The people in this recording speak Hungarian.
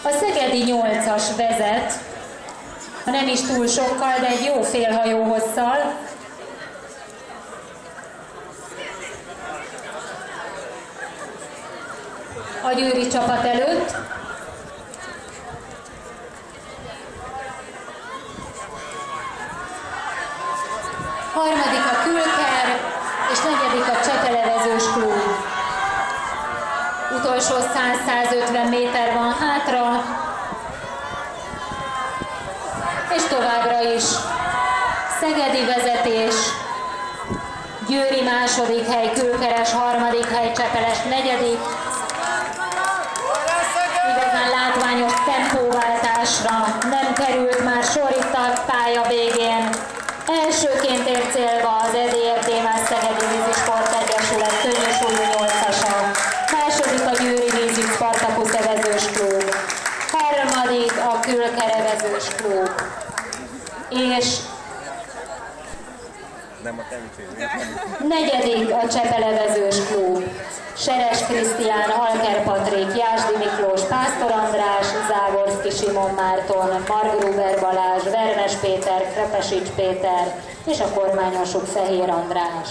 A szegedi 8-as vezet, nem is túl sokkal, de egy jó félhajó hosszal. A győri csapat előtt. Harmadik a Külker, és negyedik a Csepelevezős klub. Utolsó 100-150 méter van hátra, és továbbra is szegedi vezetés, Győri második hely, Külkeres harmadik hely, Csepeles negyedik. Igazán látványos tempóváltásra nem került már sor itt a pálya végén. Elsőként ért célba az EDRT Szegedi Vízisport Egyesület könnyűsúlyú 8-asa. Második a Győri Vízi Spartakusz Evezős klub. Harmadik a Külker Evezős klub. És negyedik a Csepelevezős klub. Seres Krisztián, Alker Patrik, Jásdi Miklós, Pásztor András, Zágorszki Simon Márton, Margruber Balázs, Vermes Péter, Krepesics Péter és a kormányosuk Fehér András.